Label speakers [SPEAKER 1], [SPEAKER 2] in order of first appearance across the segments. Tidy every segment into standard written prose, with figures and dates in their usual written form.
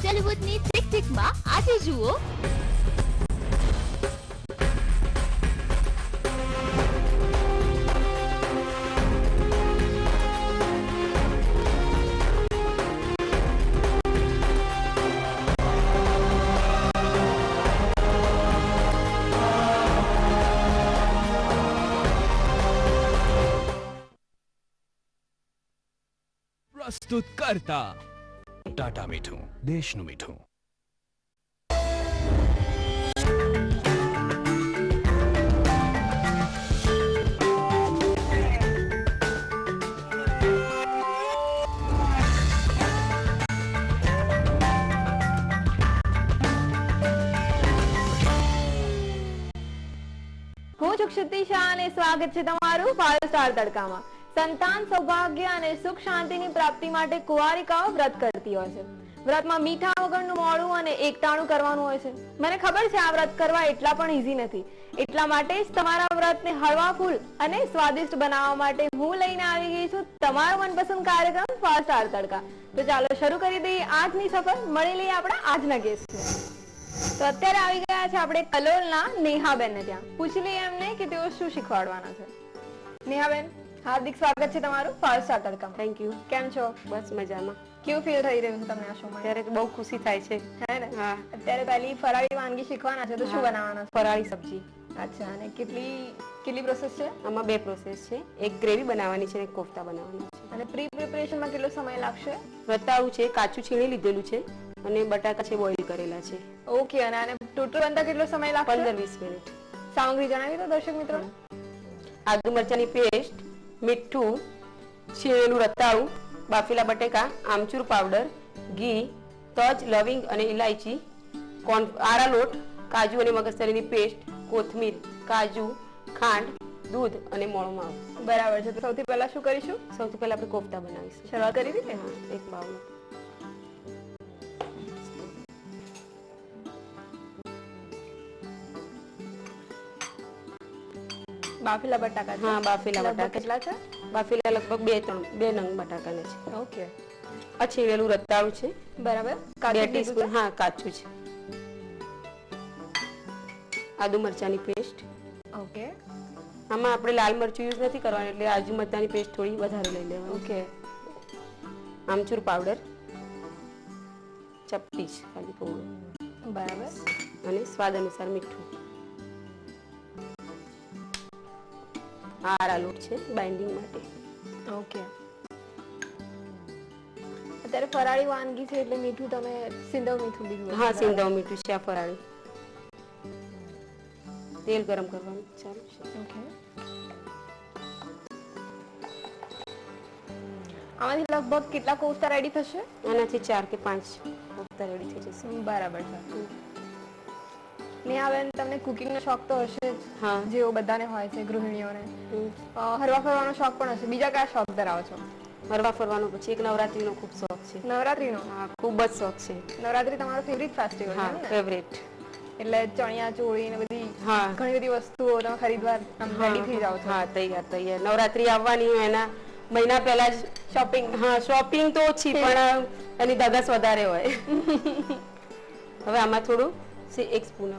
[SPEAKER 1] ટોલીવુડની tick ટિકમાં આજે જુઓ
[SPEAKER 2] પ્રસ્તુત કરતા ટાટા મીઠું, દેશનું મીઠું.
[SPEAKER 3] હું છું ક્ષિતિ શાહ અને સ્વાગત છે તમારું 5 સ્ટાર તડકામાં. સંતાન સૌભાગ્ય અને સુખ શાંતિની પ્રાપ્તિ માટે કુંવારિકાઓ વ્રત કરતી હોય છે. વ્રતમાં મીઠા વગરનું મોડું અને એકટાણું કરવાનું હોય છે. મને ખબર છે આ વ્રત કરવા એટલા પણ ઈઝી નથી. એટલા માટે જ તમારા વ્રતને હળવાફૂલ અને સ્વાદિષ્ટ બનાવવા માટે હું લઈને આવી ગઈ છું તમારો મનપસંદ કાર્યક્રમ 5 સ્ટાર તડકા. તો ચાલો શરૂ કરી દઈએ આજની સફર. મળી લઈએ આપણા આજના ગેસ્ટને. તો અત્યારે આવી ગયા છે આપણે કલોલના નેહાબેનને ત્યાં. પૂછી લઈએ એમને કે તેઓ શું શીખવાડવાના છે. નેહાબેન, હાર્દિક સ્વાગત છે તમારું 5 સ્ટાર તડકામાં.
[SPEAKER 4] Thank you.
[SPEAKER 3] કેમ છો?
[SPEAKER 4] બસ મજામાં.
[SPEAKER 3] કેવું ફીલ થઈ રહ્યું છે તમને આ શોમાં?
[SPEAKER 4] ત્યારે બહુ ખુશી થાય છે.
[SPEAKER 3] હે ને?
[SPEAKER 4] હા.
[SPEAKER 3] અત્યારે પહેલી ફરાળી વાનગી શીખવાના છે તો શું બનાવવાના છે?
[SPEAKER 4] ફરાળી સબ્જી.
[SPEAKER 3] અચ્છા, અને કેટલી પ્રોસેસ છે?
[SPEAKER 4] આમાં 2 પ્રોસેસ છે. એક ગ્રેવી બનાવવાની છે અને એક કોફતા બનાવવાની છે.
[SPEAKER 3] અને પ્રી પ્રિપરેશનમાં કેટલો સમય લાગશે?
[SPEAKER 4] રતાળું છે, કાચું છીણી લીધેલું છે અને બટાકા છે બોઇલ કરેલા છે.
[SPEAKER 3] ઓકે, અને આને ટોટલ બનતા કેટલો સમય લાગશે?
[SPEAKER 4] 15-20 મિનિટ.
[SPEAKER 3] સામગ્રી જણાવી દો દર્શક મિત્રો.
[SPEAKER 4] આદુ મરચાની પેસ્ટ, મીઠું, છીણેલું રતાળું, બાફેલા બટેકા, આમચૂર પાવડર, ઘી, તજ, લવિંગ અને ઇલાયચી, આરા લોટ, કાજુ અને મગજતરીની પેસ્ટ, કોથમીર, કાજુ, ખાંડ, દૂધ અને મોળું માવું.
[SPEAKER 3] બરાબર છે. તો સૌથી પહેલા શું કરીશું?
[SPEAKER 4] સૌથી પહેલા આપણે કોફતા બનાવીશું.
[SPEAKER 3] શરૂઆત કરી દીધી?
[SPEAKER 4] હા, એક બાઉલ.
[SPEAKER 3] બાફેલા બટાકા.
[SPEAKER 4] હા, બાફેલા બટાકા
[SPEAKER 3] કેટલા છે?
[SPEAKER 4] બાફેલા લગભગ 2 નંગ બટાકાના છે.
[SPEAKER 3] ઓકે.
[SPEAKER 4] આ છીણેલું રતાળું છે.
[SPEAKER 3] બરાબર.
[SPEAKER 4] 2 ટીસ્પૂન. હા, કાચું છે. આદુ મરચાની પેસ્ટ.
[SPEAKER 3] ઓકે.
[SPEAKER 4] આમાં આપણે લાલ મરચું યુઝ નથી કરવાનું એટલે આદુ મરચાની પેસ્ટ થોડી વધારે લઈ લેવાની.
[SPEAKER 3] ઓકે.
[SPEAKER 4] આમચૂર પાવડર ચપટી જ ખાલી થોડું.
[SPEAKER 3] બરાબર.
[SPEAKER 4] અને સ્વાદ અનુસાર મીઠું. આરા લોટ છે બાઇન્ડિંગ માટે.
[SPEAKER 3] ઓકે. અત્યારે ફરાળી વાનગી છે એટલે મીઠું તમે સિંધવ મીઠું લીધું?
[SPEAKER 4] હા, સિંધવ મીઠું છે આ ફરાળી. તેલ ગરમ કરવાનું ચાલુ છે.
[SPEAKER 3] ઓકે. આમાંથી લગભગ કેટલા કોફતા રેડી થશે?
[SPEAKER 4] આનાથી 4 કે 5 કોફતા રેડી થઈ જશે.
[SPEAKER 3] બરાબર છે. નેહાબેન, તમને કુકિંગનો શોખ તો હશે જ.
[SPEAKER 4] હા.
[SPEAKER 3] જેવો બધાને હોય છે ગૃહિણીઓને. હરવા ફરવાનો શોખ પણ હશે. બીજા કયા શોખ ધરાવો છો?
[SPEAKER 4] ફરવા ફરવાનો પછી એક નવરાત્રીનો ખૂબ શોખ છે.
[SPEAKER 3] નવરાત્રીનો?
[SPEAKER 4] હા, ખૂબ જ શોખ છે.
[SPEAKER 3] નવરાત્રી તમારો ફેવરિટ ફેસ્ટિવલ છે
[SPEAKER 4] હા,
[SPEAKER 3] ને?
[SPEAKER 4] ફેવરિટ.
[SPEAKER 3] એટલે ચણિયા ચોળી ને બધી
[SPEAKER 4] હા,
[SPEAKER 3] ઘણી બધી વસ્તુઓ તમે ખરીદવા રેડી થઈ જાવ છો?
[SPEAKER 4] હા, તૈયાર. નવરાત્રી આવવાની હોય એના મહિના પહેલા જ
[SPEAKER 3] શોપિંગ.
[SPEAKER 4] હા, શોપિંગ તો ઓછી પણ એની ધગસ વધારે હોય. હવે આમાં થોડું 1 સ્પૂન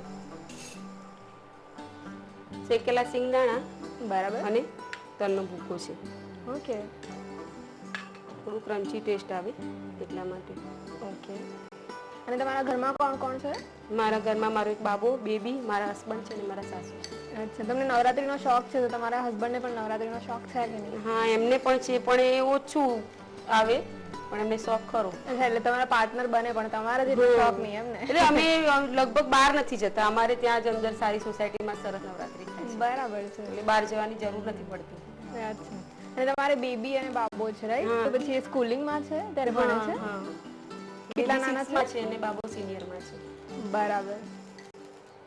[SPEAKER 4] શેકેલા સિંગદાણા.
[SPEAKER 3] બરાબર.
[SPEAKER 4] અને તલનો ભૂકો છે.
[SPEAKER 3] ઓકે.
[SPEAKER 4] થોડું ક્રન્ચી ટેસ્ટ આવે એટલા માટે.
[SPEAKER 3] ઓકે. અને તમારા ઘરમાં કોણ કોણ છે?
[SPEAKER 4] મારા ઘરમાં મારો એક બાબો, બેબી, મારા હસબન્ડ છે અને મારા સાસુ છે.
[SPEAKER 3] અચ્છા. તમને નવરાત્રીનો શોખ છે તો તમારા હસબન્ડને પણ નવરાત્રીનો શોખ છે કે નહીં?
[SPEAKER 4] હા, એમને પણ છે પણ એ ઓછું આવે પણ એમને શોખ ખરો.
[SPEAKER 3] એટલે તમારા પાર્ટનર બને પણ તમારા જેટલો શોખ નહીં એમ ને?
[SPEAKER 4] એટલે અમે લગભગ બહાર નથી જતા. અમારે ત્યાં જ અંદર સારી સોસાયટીમાં સરસ નવરાત્રી થાય છે.
[SPEAKER 3] બરાબર છે.
[SPEAKER 4] એટલે બહાર જવાની જરૂર નથી પડતી.
[SPEAKER 3] અચ્છા. અને તમારે બેબી અને બાબો છે રાઈટ? તો પછી એ સ્કૂલિંગમાં છે ત્યારે ભણે છે?
[SPEAKER 4] હા.
[SPEAKER 3] કેટલા નાના
[SPEAKER 4] છે અને બાબો સિનિયરમાં છે.
[SPEAKER 3] બરાબર.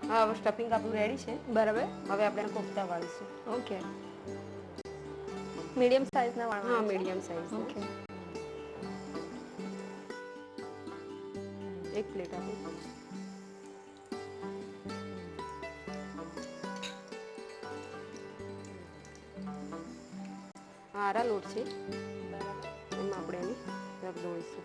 [SPEAKER 4] હા, હવે સ્ટફિંગ આપણું રેડી છે.
[SPEAKER 3] બરાબર.
[SPEAKER 4] હવે આપણે કોફતા વાળીશું.
[SPEAKER 3] ઓકે. મીડિયમ સાઈઝના વાળવાના?
[SPEAKER 4] હા, મીડિયમ સાઈઝ.
[SPEAKER 3] ઓકે.
[SPEAKER 4] એક પ્લેટ આપો. આરા લોટ છે એમાં આપણે એને રગદોળીશું.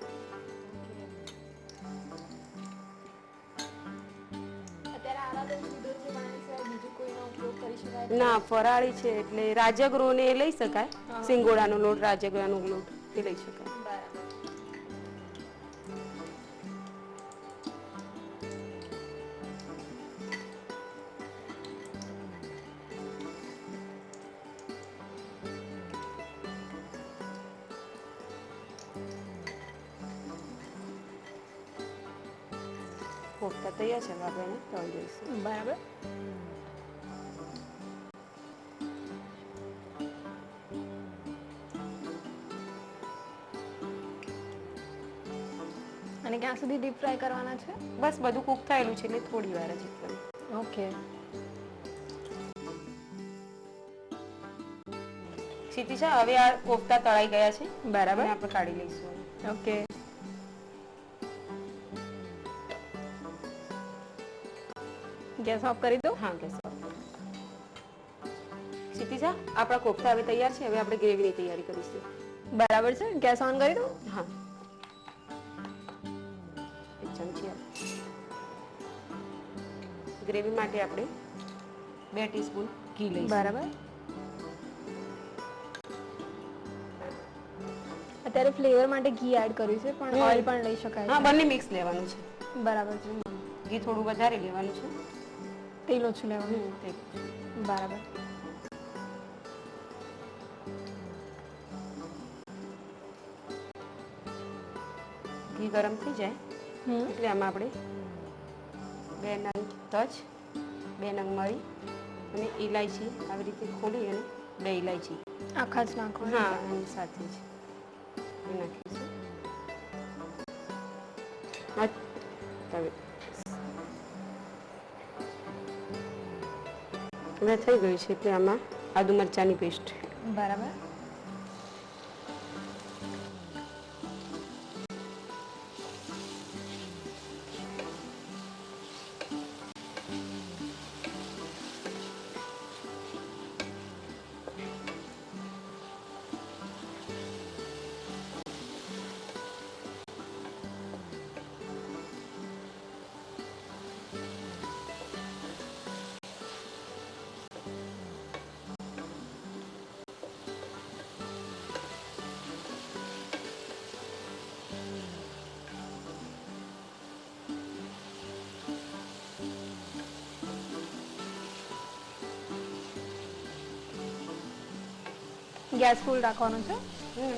[SPEAKER 4] ના ફરાળી છે એટલે રાજગરો ને લઈ શકાય, સિંગોડાનો લોટ, રાજગરાનો લોટ એ લઈ શકાય.
[SPEAKER 3] બરાબર.
[SPEAKER 4] કોફતા તૈયાર છે, હવે આપણે એને તળી દઈશું.
[SPEAKER 3] બરાબર. અને ક્યાં સુધી ડીપ ફ્રાય કરવાના છે?
[SPEAKER 4] બસ બધું કૂક થયેલું છે એટલે થોડી વાર જ એકદમ.
[SPEAKER 3] ઓકે.
[SPEAKER 4] ક્ષિતિજા, હવે આ કોફતા તળાઈ ગયા છે,
[SPEAKER 3] બરાબર.
[SPEAKER 4] અને આપણે કાઢી લઈશું.
[SPEAKER 3] ઓકે. ગેસ ઓફ કરી દો.
[SPEAKER 4] હા, ગેસ ઓફ. ક્ષિતિજા, આપણા કોફતા હવે તૈયાર છે, હવે આપણે ગ્રેવીની તૈયારી કરીશું.
[SPEAKER 3] બરાબર છે, ગેસ ઓન કરી દો.
[SPEAKER 4] હા, એક ચમચી ગ્રેવી માટે આપણે 2 ટીસ્પૂન ઘી લઈશું.
[SPEAKER 3] બરાબર. અત્યારે ફ્લેવર માટે ઘી એડ કર્યું છે, પણ ઓઇલ પણ લઈ શકાય
[SPEAKER 4] હા,
[SPEAKER 3] છે.
[SPEAKER 4] બંને મિક્સ લેવાનું છે.
[SPEAKER 3] બરાબર છે.
[SPEAKER 4] ઘી થોડું વધારે લેવાનું છે.
[SPEAKER 3] તેલ ઓછું લેવાનું.
[SPEAKER 4] તે
[SPEAKER 3] બરાબર.
[SPEAKER 4] ઘી ગરમ થઈ જાય એટલે આમાં આપણે 2 નંગ તજ, 2 નંગ મરી અને ઇલાયચી આવી રીતે ખોલી અને 2 ઇલાયચી
[SPEAKER 3] આખા જ નાખો.
[SPEAKER 4] હા એની સાથે જ એ નાખીશું. હવે થઈ ગયું છે એટલે આમાં આદુ મરચાંની પેસ્ટ.
[SPEAKER 3] બરાબર. ગેસ ફૂલ રાખવાનો છે.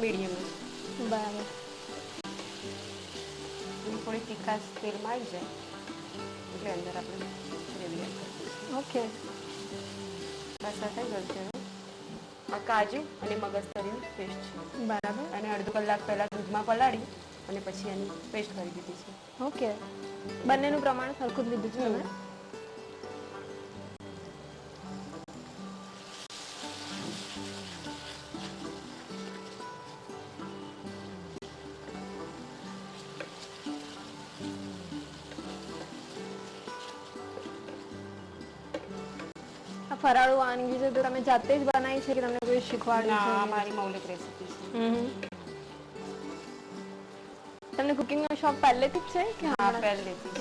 [SPEAKER 4] મીડિયમ.
[SPEAKER 3] બરાબર.
[SPEAKER 4] થોડી તીખાશ તેલમાં આવી જાય એટલે અંદર આપણે ગ્રેવી એડ કરીશું.
[SPEAKER 3] ઓકે.
[SPEAKER 4] બસ આ થઈ ગયું છે. આ કાજુ અને મગજતરીની પેસ્ટ છે.
[SPEAKER 3] બરાબર.
[SPEAKER 4] અને અડધો કલાક પહેલા દૂધમાં પલાળી અને પછી એની પેસ્ટ કરી દીધી છે.
[SPEAKER 3] ઓકે. બંનેનું પ્રમાણ સરખું જ લીધું છે તમે? ફરાળું વાનગી છે તો તમે જાતે જ બનાવી છે કે તમને કોઈ શીખવાડ્યું છે?
[SPEAKER 4] ના, મારી મૌલિક રેસીપી છે.
[SPEAKER 3] તમને કુકિંગનો શોખ પહેલેથી જ છે કે
[SPEAKER 4] હા, પહેલેથી.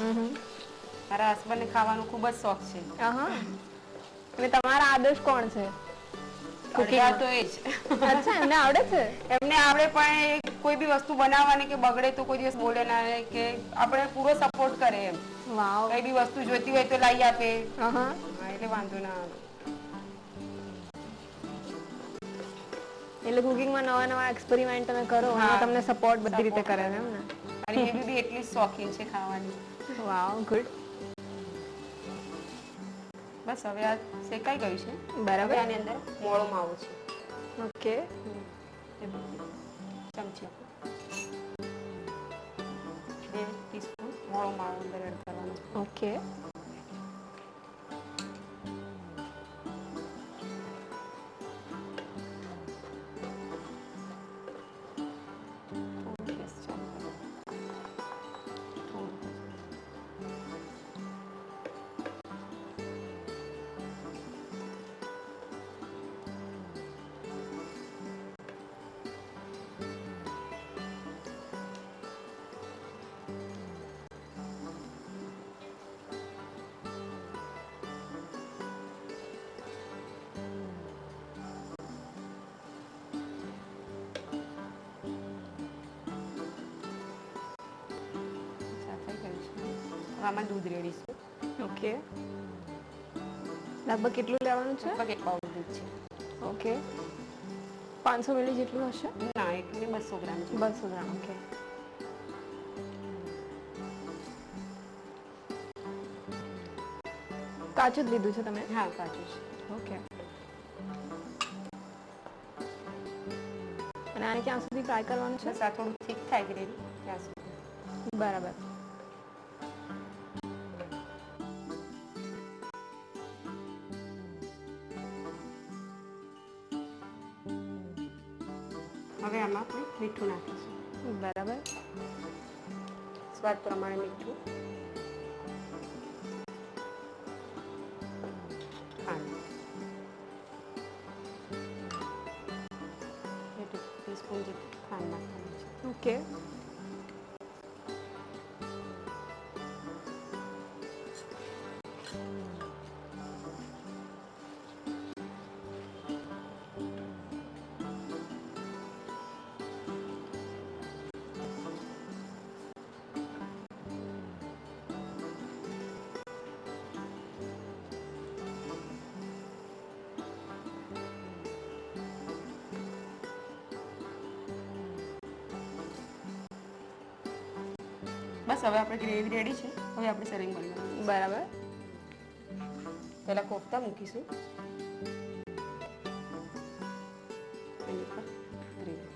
[SPEAKER 4] મારા હસબન્ડને ખાવાનો ખૂબ જ શોખ છે.
[SPEAKER 3] અને તમારા આદર્શ કોણ છે?
[SPEAKER 4] અડધા તો એ જ.
[SPEAKER 3] અચ્છા, એમને આવડે છે?
[SPEAKER 4] એમને આવડે, પણ કોઈ બી વસ્તુ બનાવવાની કે બગડે તો કોઈ દિવસ બોલે ના, કે આપણે પૂરો સપોર્ટ કરે એમ.
[SPEAKER 3] વાવ.
[SPEAKER 4] કઈ બી વસ્તુ જોઈતી હોય તો લાવી આપે.
[SPEAKER 3] હા,
[SPEAKER 4] એટલે વાંધો ના આવે.
[SPEAKER 3] એટલે કુકિંગમાં નવા નવા એક્સપેરિમેન્ટ તમે કરો અને તમને સપોર્ટ બધી રીતે કરે છે એમ ને?
[SPEAKER 4] અને બેબી બી એટલી શોખીન છે ખાવાની.
[SPEAKER 3] વાવ, ગુડ.
[SPEAKER 4] બસ હવે આ શેકાઈ ગયું છે.
[SPEAKER 3] બરાબર.
[SPEAKER 4] આની અંદર મોળો માવો છે.
[SPEAKER 3] ઓકે.
[SPEAKER 4] ચમચી 2 ટીસ્પૂન મોળો માવો અંદર એડ કરવાનો.
[SPEAKER 3] ઓકે.
[SPEAKER 4] આમાં દૂધ રેડીશું.
[SPEAKER 3] ઓકે, લગભગ કેટલું લેવાનું છે?
[SPEAKER 4] લગભગ 1 પાઉચ દૂધ છે.
[SPEAKER 3] ઓકે, 500 મિલી જેટલું હશે?
[SPEAKER 4] ના, એટલું 200 ગ્રામ છે.
[SPEAKER 3] 200 ગ્રામ. ઓકે, કાચું જ લીધું છે તમે?
[SPEAKER 4] હા, કાચું છે.
[SPEAKER 3] ઓકે, અને આને ક્યાં સુધી ફ્રાય કરવાનું છે?
[SPEAKER 4] બસ આ થોડું થીક થાય ગ્રેવી ત્યાં સુધી.
[SPEAKER 3] બરાબર.
[SPEAKER 4] હવે આમાં આપણે મીઠું નાખીશું.
[SPEAKER 3] બરાબર.
[SPEAKER 4] સ્વાદ પ્રમાણે મીઠું, ખાંડ 2 ટીસ્પૂન જેટલું ખાંડ નાખવાનું છે.
[SPEAKER 3] ઓકે,
[SPEAKER 4] બસ હવે આપણે ગ્રેવી રેડી છે. હવે આપણે સર્વિંગ બનાવવાનું.
[SPEAKER 3] બરાબર.
[SPEAKER 4] પહેલા કોફતા મૂકીશું, એની પર ગ્રેવી.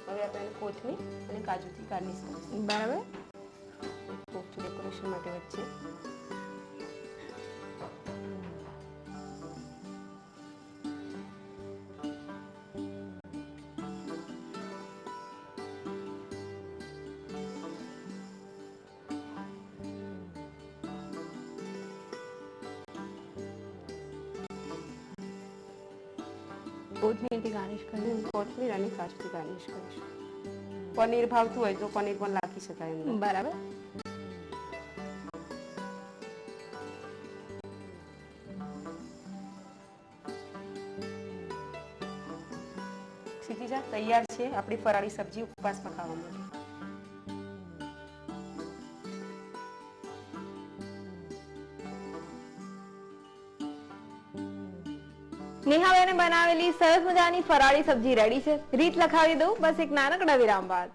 [SPEAKER 4] હવે આપણે કોથમીર અને કાજુથી ગાર્નિશ કરીશું.
[SPEAKER 3] બરાબર.
[SPEAKER 4] કોફતું ડેકોરેશન માટે વચ્ચે
[SPEAKER 3] કોથમીરથી ગાર્નિશ કરી.
[SPEAKER 4] કોથમીર અને કાજુથી ગાર્નિશ કરીશું. પનીર ભાવતું હોય તો પનીર પણ નાખી શકાય અંદર.
[SPEAKER 3] બરાબર.
[SPEAKER 4] ક્ષિતિજા, તૈયાર છે આપણી ફરાળી સબ્જી ઉપવાસમાં ખાવા માટે.
[SPEAKER 3] નેહાબેને બનાવેલી સરસ મજાની ફરાળી સબ્જી રેડી છે. રીત લખાવી દઉં, બસ એક નાનકડા વિરામ બાદ.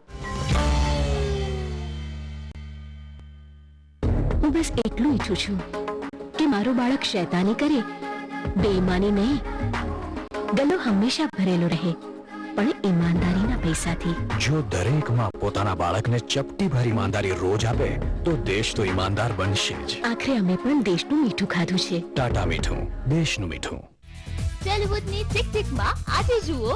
[SPEAKER 1] હું બસ એટલું ઈચ્છું છું કે મારું બાળક શૈતાની કરે, બેઈમાની નહીં, ગલો હંમેશા ભરેલો રહે, પણ ઈમાનદારીના પૈસાથી.
[SPEAKER 2] જો દરેક માં પોતાના બાળકને ચપટી ભર ઈમાનદારી રોજ આપે તો દેશ તો ઈમાનદાર બનશે જ.
[SPEAKER 1] આખરે અમે પણ દેશનું મીઠું ખાધું છે.
[SPEAKER 2] ટાટા મીઠું, દેશનું મીઠું.
[SPEAKER 1] ટેલિવુડની ટિક ટિકમાં આજે જુઓ.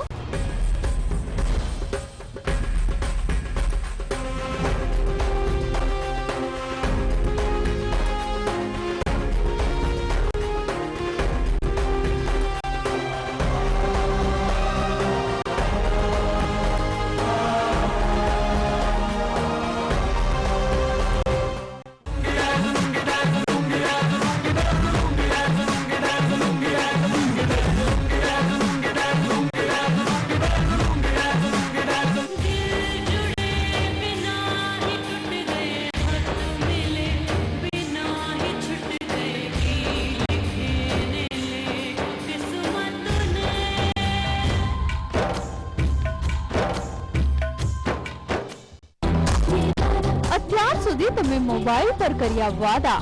[SPEAKER 1] તમે મોબાઈલ પર કર્યા વાદા,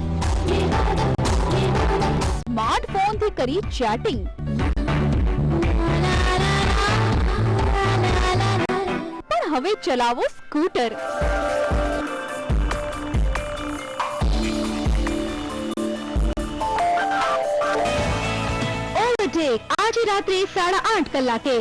[SPEAKER 1] સ્માર્ટફોન થી કરી ચેટિંગ, પણ હવે ચલાવો સ્કૂટર. ઓવરટેક આજે રાત્રે 8:30 કલાકે.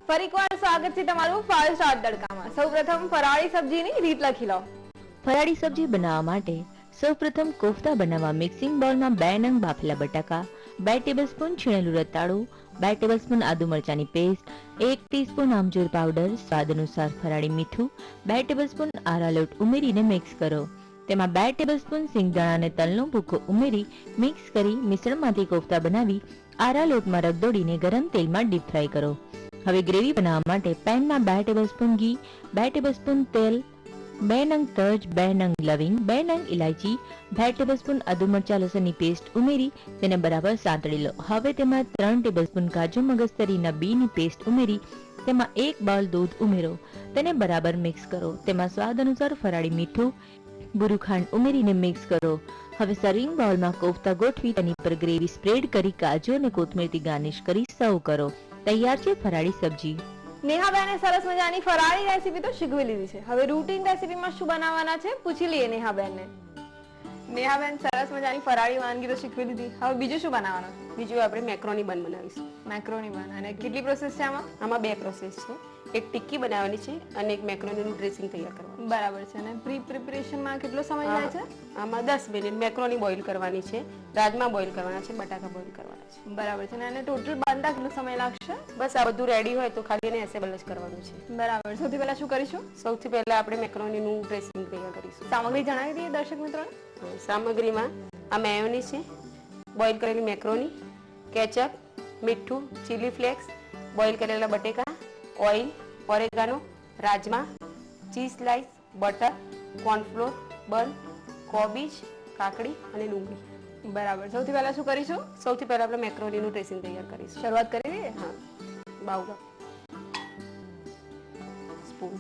[SPEAKER 3] ફરી એકવાર સ્વાગત છે તમારું 5 સ્ટાર તડકામાં. સૌપ્રથમ ફરાળી સબ્જીની રીત લખી લો.
[SPEAKER 1] ફરાળી સબ્જી બનાવવા માટે
[SPEAKER 5] સૌપ્રથમ કોફતા બનાવવા મિક્સિંગ બાઉલમાં 2 નંગ બાફેલા બટાકા, 2 ટેબલસ્પૂન છીણેલું રતાળું, 2 ટેબલસ્પૂન આદુ મરચાની પેસ્ટ, 1 ટીસ્પૂન આમચૂર પાવડર, સ્વાદ અનુસાર ફરાળી મીઠું, 2 ટેબલસ્પૂન આરા લોટ ઉમેરીને મિક્સ કરો. તેમાં 2 ટેબલસ્પૂન સિંગદાણા અને તલનો ભૂકો ઉમેરી મિક્સ કરી મિશ્રણમાંથી કોફતા બનાવી આરા લોટમાં રગદોડીને ગરમ તેલમાં ડીપ ફ્રાય કરો. હવે ગ્રેવી બનાવવા માટે પેનમાં 2 ટેબલસ્પૂન ઘી, 2 ટેબલસ્પૂન તેલ, 2 નંગ તજ, 2 નંગ લવિંગ, 2 નંગ ઇલાયચી, 2 ટેબલસ્પૂન આદુ મરચા લસણની પેસ્ટ ઉમેરી તેને બરાબર સાંતળી લો. હવે તેમાં 3 ટેબલસ્પૂન કાજુ મગજતરીના બીની પેસ્ટ ઉમેરી તેમાં 1 બાઉલ દૂધ ઉમેરો. તેને બરાબર મિક્સ કરો. તેમાં સ્વાદ અનુસાર ફરાળી મીઠું, બુરું ખાંડ ઉમેરીને મિક્સ કરો. હવે સર્વિંગ બાઉલમાં કોફતા ગોઠવી તેની પર ગ્રેવી સ્પ્રેડ કરી કાજુ અને કોથમીરથી ગાર્નિશ કરી સર્વ કરો. તૈયાર છે ફરાળી સબ્જી.
[SPEAKER 3] નેહાબેને સરસ મજાની ફરાળી રેસીપી તો શીખવી લીધી છે. હવે રૂટીન રેસીપીમાં શું બનાવવાના છે પૂછી લઈએ નેહાબેનને. નેહાબેન સરસ મજાની ફરાળી વાનગી તો શીખવી લીધી. હવે બીજું શું બનાવવાનું છે?
[SPEAKER 4] બીજું આપણે મેક્રોની બન બનાવીશું.
[SPEAKER 3] મેક્રોની બન. અને કેટલી પ્રોસેસ છે આમાં?
[SPEAKER 4] આમાં 2 પ્રોસેસ છે. એક ટિક્કી બનાવવાની છે અને એક મેક્રોનીનું ડ્રેસિંગ તૈયાર કરવાનું.
[SPEAKER 3] બરાબર છે. અને પ્રી પ્રિપરેશનમાં કેટલો સમય જાય છે?
[SPEAKER 4] આમાં 10 મિનિટ મેક્રોની બોઇલ કરવાની છે, રાજમા બોઇલ કરવાના છે, બટાકા બોઇલ કરવાના છે.
[SPEAKER 3] બરાબર છે. અને ટોટલ બનતા કેટલો સમય લાગશે?
[SPEAKER 4] બસ આ બધું રેડી હોય તો ખાલી એને એસેબલ જ કરવાનું છે.
[SPEAKER 3] બરાબર. સૌથી પહેલા શું કરીશું?
[SPEAKER 4] સૌથી પહેલા આપણે મેક્રોનીનું ડ્રેસિંગ તૈયાર કરીશું.
[SPEAKER 3] સામગ્રી જણાવી દઈએ દર્શક મિત્રોને.
[SPEAKER 4] સામગ્રીમાં આ મેયોની છે, બોઇલ કરેલી મેક્રોની, કેચઅપ, મીઠું, ચીલી ફ્લેક્સ, બોઇલ કરેલા બટેકા, ઓઇલ, ઓરેગાનો, રાજમા, ચીઝ સ્લાઇસ, બટર, કોર્નફ્લોર, બન, કોબીજ, કાકડી અને ડુંગળી.
[SPEAKER 3] બરાબર. સૌથી પહેલા શું કરીશું?
[SPEAKER 4] સૌથી પહેલા આપણે મેક્રોનીનું ડ્રેસિંગ તૈયાર કરીશું.
[SPEAKER 3] શરૂઆત કરી દઈએ.
[SPEAKER 4] હા, બાઉલ, સ્પૂન.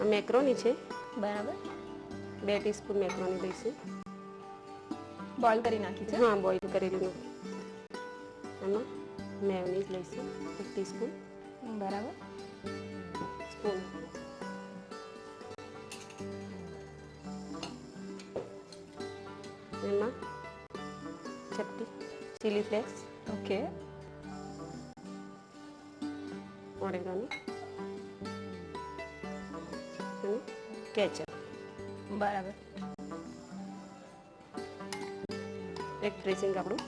[SPEAKER 4] આ મેક્રોની છે.
[SPEAKER 3] બરાબર.
[SPEAKER 4] 2 ટીસ્પૂન મેક્રોની લઈશું.
[SPEAKER 3] બોઇલ કરી નાખી છે.
[SPEAKER 4] હા, બોઇલ કરેલું. એમાં મેયોનીઝ લઈશું 1 ટીસ્પૂન.
[SPEAKER 3] બરાબર.
[SPEAKER 4] સ્પૂન. એમાં ચપટી ચીલી ફ્લેક્સ,
[SPEAKER 3] ઓકે.
[SPEAKER 4] ઓરેગાનો અને કેચઅપ.
[SPEAKER 3] બરાબર.
[SPEAKER 4] એક ડ્રેસિંગ આપણું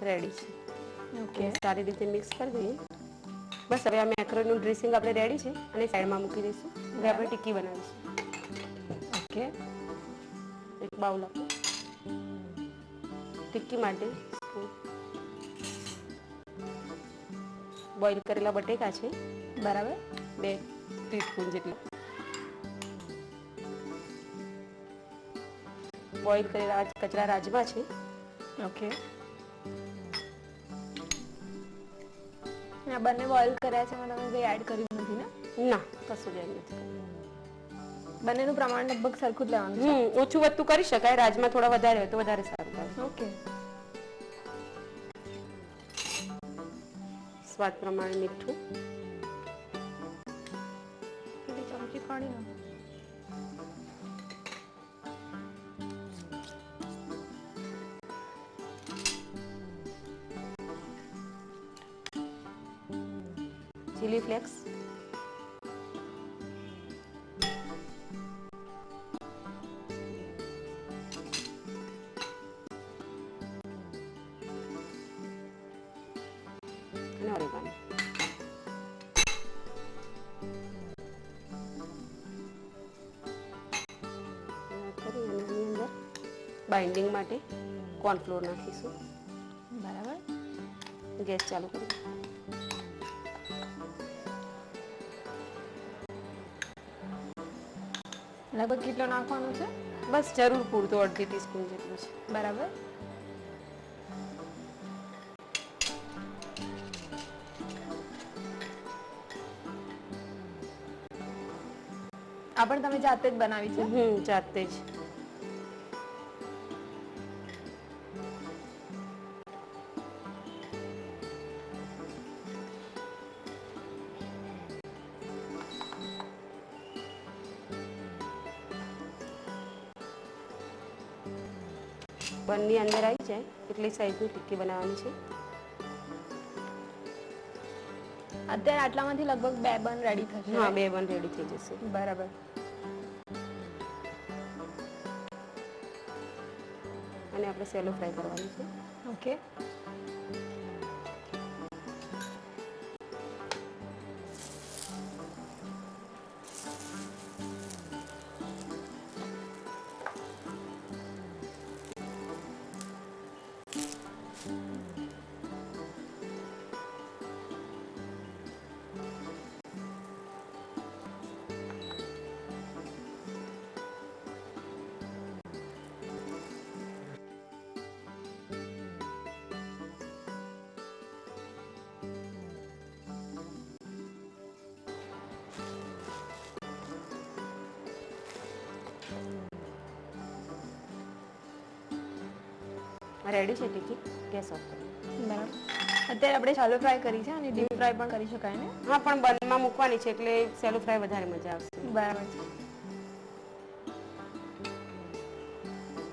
[SPEAKER 4] રેડી છે.
[SPEAKER 3] ઓકે.
[SPEAKER 4] સારી રીતે મિક્સ કરી દઈએ. બસ હવે આ મેક્રોનીનું ડ્રેસિંગ આપણે રેડી છે અને સાઈડમાં મૂકી દઈશું. હવે આપણે ટિક્કી બનાવીશું.
[SPEAKER 3] ઓકે.
[SPEAKER 4] એક બાઉલ આપો. ટિક્કી માટે બોઇલ કરેલા બટેકા છે.
[SPEAKER 3] બરાબર.
[SPEAKER 4] 2 ટીસ્પૂન જેટલા. બોઇલ કરેલા કચરા રાજમા છે.
[SPEAKER 3] ઓકે. આ બંને બોઇલ કર્યા છે, તમે કંઈ એડ કર્યું નથી ને?
[SPEAKER 4] ના, કશું જ એડ નથી.
[SPEAKER 3] બંનેનું પ્રમાણ લગભગ સરખું જ લેવાનું છે.
[SPEAKER 4] ઓછું વધતું કરી શકાય. રાજમા થોડા વધારે હોય તો વધારે સારું લાગે.
[SPEAKER 3] ઓકે.
[SPEAKER 4] સ્વાદ પ્રમાણે મીઠું.
[SPEAKER 3] કેટલી ચમચી પાણી નાખો?
[SPEAKER 4] Chilli flakes. અને ઓરેગાનો. બાઇન્ડિંગ માટે કોર્નફ્લોર નાખીશું.
[SPEAKER 3] બરાબર.
[SPEAKER 4] ગેસ ચાલુ કરી.
[SPEAKER 3] લગભગ કેટલો નાખવાનું છે?
[SPEAKER 4] બસ જરૂર પૂરતું 1/2 ટીસ્પૂન જેટલું છે.
[SPEAKER 3] બરાબર. આ પણ તમે જાતે જ બનાવી છે?
[SPEAKER 4] જાતે જ. બનની અંદર આવી જાય એટલી સાઈઝની ટિક્કી બનાવવાની છે.
[SPEAKER 3] અત્યારે આટલામાંથી લગભગ 2 બન રેડી થશે.
[SPEAKER 4] હા, 2 બન રેડી થઈ જશે.
[SPEAKER 3] બરાબર.
[SPEAKER 4] અને આપણે સેલો ફ્રાય કરવાની છે.
[SPEAKER 3] ઓકે.
[SPEAKER 4] રેડી છે ટીકી, ગેસ ઓફ કરો.
[SPEAKER 3] બરાબર. અત્યારે આપણે શાલો ફ્રાય કરી છે અને ડીપ ફ્રાય પણ કરી શકાય ને?
[SPEAKER 4] હા, પણ બનમાં મૂકવાની છે એટલે સેલો ફ્રાય વધારે મજા આવશે.
[SPEAKER 3] બરાબર છે.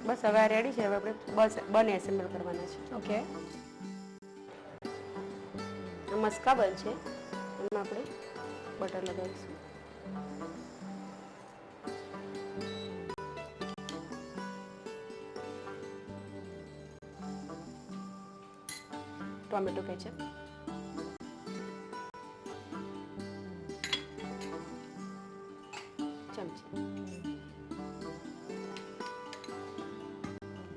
[SPEAKER 4] બસ હવે આ રેડી છે. હવે આપણે બસ બન એસેમ્બલ કરવાના છે.
[SPEAKER 3] ઓકે.
[SPEAKER 4] મસ્કા બન છે, એમાં આપણે બટર લગાવીશું. ટોમેટો કેચઅપ, ચમચી,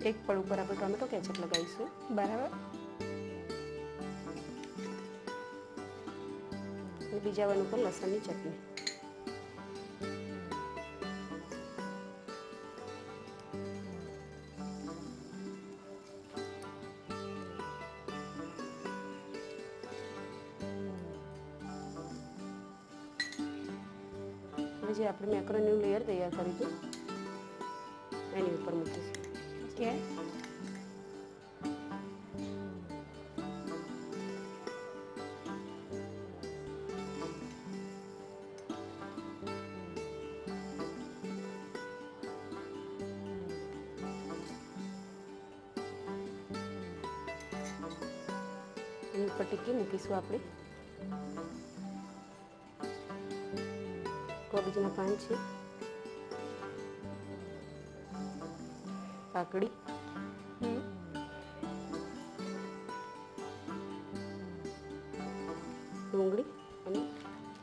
[SPEAKER 4] એક પડ ઉપર આપણે ટોમેટો કેચઅપ લગાવીશું.
[SPEAKER 3] બરાબર.
[SPEAKER 4] અને બીજા વન ઉપર લસણની ચટણી. જે આપણે મેક્રોનીનું લેયર તૈયાર કર્યું હતું એની ઉપર મૂકીશું.
[SPEAKER 3] ઓકે.
[SPEAKER 4] એની ઉપર ટીકી મૂકીશું આપણે. કોબીજના પાન છે, કાકડી, ડુંગળી અને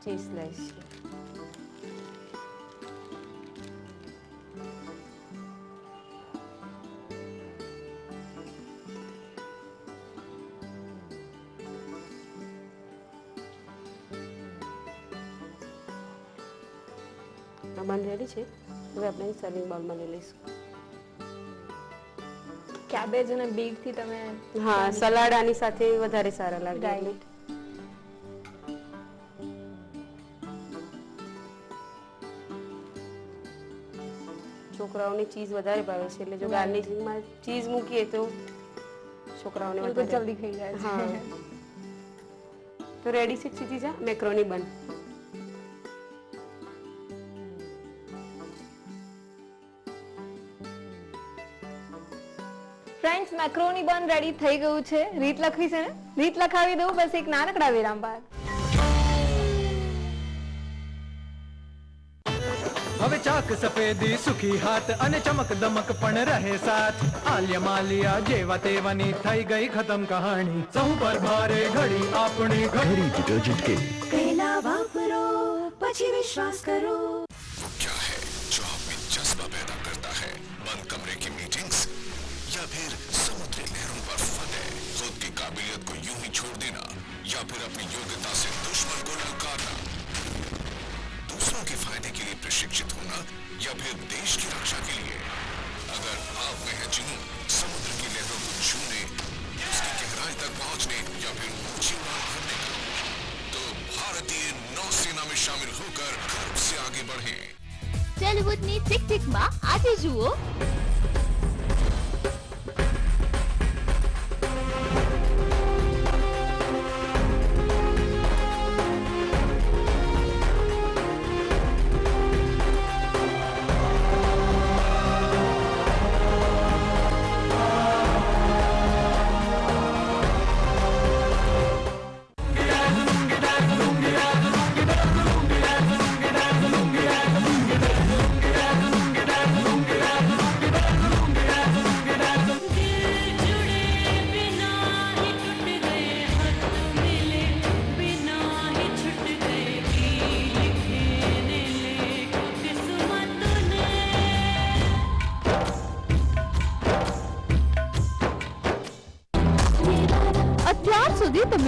[SPEAKER 4] ચીઝ સ્લાઈસ છે. બન રેડી છે. હવે આપણે સર્વિંગ બાઉલમાં લઈ લઈશું.
[SPEAKER 3] કેબેજ અને બીટ થી તમે
[SPEAKER 4] હા, સલાડ આની સાથે વધારે સારા લાગે.
[SPEAKER 3] રાઈટ.
[SPEAKER 4] છોકરાઓને ચીઝ વધારે ભાવે છે એટલે જો ગાર્નિશિંગમાં ચીઝ મૂકીએ તો છોકરાઓને
[SPEAKER 3] તો
[SPEAKER 4] વધારે
[SPEAKER 3] જલ્દી ખાઈ જાય છે.
[SPEAKER 4] હા. તો રેડી છે ક્ષિતિજા મેક્રોની બન.
[SPEAKER 3] ફ્રેન્ડ્સ, મેક્રોની બન રેડી થઈ ગયું છે. રીત લખવી છે ને? રીત લખાવી દઉં બસ એક નાનકડા વિરામ બાદ.
[SPEAKER 6] હવે ચાક સફેદી સુખી હાથ અને ચમક દમક પણ રહે સાથ. આલિયા માલિયા જેવા તેવાની થઈ ગઈ ખતમ કહાણી. સહુ પર ભારે ઘડી આપણી ઘડી ડિટર્જન્ટ કે
[SPEAKER 7] पहला वापरो પછી विश्वास करो.
[SPEAKER 8] क्या है जो आप में जज्बा पैदा करता है? बंद कमरे की मीटिंग्स या फिर समुद्री लहरों पर फतह? खुद की काबिलियत को यूं ही छोड़ देना या फिर अपनी योग्यता से दुश्मन को ललकारना? दूसरों के फायदे के लिए प्रशिक्षित होना या फिर देश की रक्षा के लिए? अगर आप में है जुनून समुद्र की लहरों को छूने, उसकी गहराई तक पहुंचने या फिर ऊंची उड़ान भरने का, तो भारतीय नौसेना में शामिल होकर गर्व से आगे बढ़ें।
[SPEAKER 1] ટેલિવુડની ટિક ટિકમાં આજે જુઓ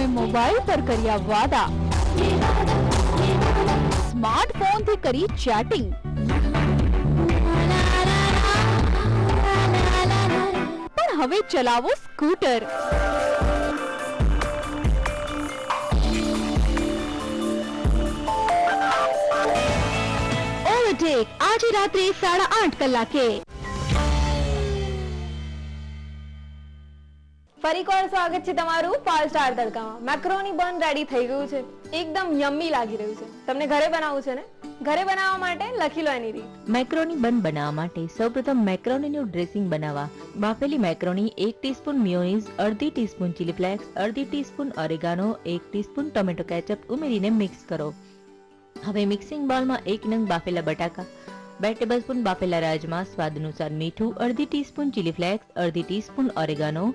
[SPEAKER 3] અને મોબાઈલ પર કર્યા વાદા, સ્માર્ટફોનથી કરી ચેટિંગ, પણ હવે ચલાવો સ્કૂટર. ઓવરટેક આજે રાત્રે 8:30 કલાકે. ફરી એકવાર સ્વાગત છે તમારું 5 સ્ટાર તડકામાં. મેક્રોની બન રેડી થઈ ગયું છે. એકદમ યમ્મી લાગી રહ્યું છે. તમને ઘરે બનાવવું છે ને? ઘરે બનાવવા માટે લખી લો એની રીત.
[SPEAKER 5] મેક્રોની બન બનાવવા માટે સૌપ્રથમ મેક્રોનીનું ડ્રેસિંગ બનાવવા બાફેલી મેક્રોની 1 ટીસ્પૂન મિયોનીઝ, અડધી ટીસ્પૂન ચીલી ફ્લેક્સ, અડધી teaspoon oregano, 1 teaspoon tomato ketchup ઉમેરીને મિક્સ કરો. હવે મિક્સિંગ બાઉલમાં 1 નંગ બાફેલા બટાકા, 2 ટેબલસ્પૂન બાફેલા રાજમા, સ્વાદ અનુસાર મીઠું, અડધી ટીસ્પૂન ચીલી ફ્લેક્સ, અડધી ટીસ્પૂન ઓરેગાનો,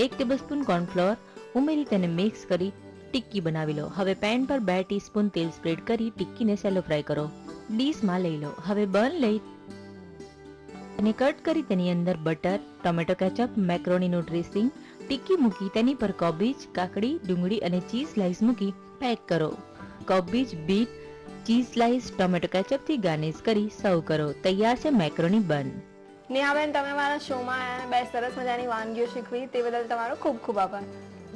[SPEAKER 5] 1 ટેબલસ્પૂન કોર્નફ્લોર ઉમેરી તેને મિક્સ કરી ટિક્કી બનાવી લો. હવે પેન પર 2 ટીસ્પૂન તેલ સ્પ્રેડ કરી ટિક્કીને સેલો ફ્રાય કરો. ડીશમાં લઈ લો. હવે બન લઈ તેને કટ કરી તેની અંદર બટર, ટોમેટો કેચઅપ, મેક્રોનીનું ડ્રેસિંગ, ટિક્કી મૂકી તેની પર કોબીજ, કાકડી, ડુંગળી અને ચીઝ સ્લાઇસ મૂકી પેક કરો. કોબીજ, beet, cheese slice, tomato ketchup થી ગાર્નિશ કરી સર્વ કરો. તૈયાર છે મેક્રોની બન.
[SPEAKER 3] નેહાબેન, તમે મારા શોમાં આવ્યા, 2 સરસ મજાની વાનગીઓ શીખવી તે બદલ તમારો ખૂબ ખૂબ આભાર.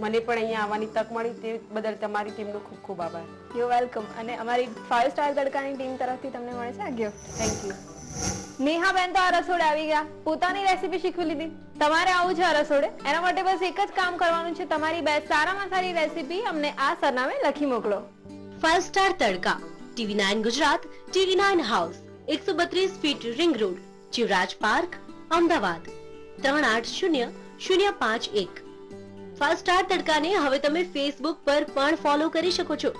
[SPEAKER 4] મને પણ અહીંયા આવવાની તક મળી તે બદલ તમારી ટીમનો ખૂબ ખૂબ આભાર.
[SPEAKER 3] You welcome. અને અમારી 5 સ્ટાર તડકાની ટીમ તરફથી તમને મળે છે આ ગિફ્ટ.
[SPEAKER 4] Thank you.
[SPEAKER 3] નેહાબેન તો આ રસોડે આવી ગયા, પોતાની રેસીપી શીખવી લીધી. તમારે આવું છે આ રસોડે, એના માટે બસ એક જ કામ કરવાનું છે. તમારી 2 સારામાં સારી રેસીપી અમને આ સરનામે લખી મોકલો.
[SPEAKER 1] 5 star Tadka, TV9 Gujarat, TV9 house, 132 feet ring road, Shivraj park, Ahmedabad 380051. 5 star તડકાને હવે તમે ફેસબુક પર પણ ફોલો કરી શકો છો.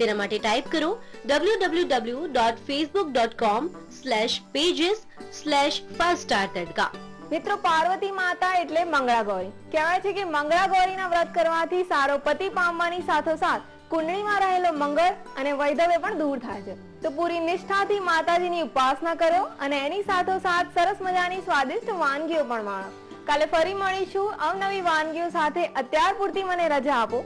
[SPEAKER 1] તેના માટે ટાઈપ કરો www.facebook.com/pages/5startadka.
[SPEAKER 3] મિત્રો, પાર્વતી માતા એટલે મંગળા ગૌરી. કહેવાય છે કે મંગળા ગૌરીના વ્રત કરવાથી સારો પતિ પામવાની સાથોસાથ કુંડળીમાં રહેલો મંગળ અને વૈધવ્ય પણ દૂર થાય છે. તો પૂરી નિષ્ઠાથી માતાજીની ઉપાસના કરો અને એની સાથોસાથ સરસ મજાની સ્વાદિષ્ટ વાનગીઓ પણ માણો. કાલે ફરી મળીશું અવનવી વાનગીઓ સાથે. અત્યાર પૂરતી મને રજા આપો.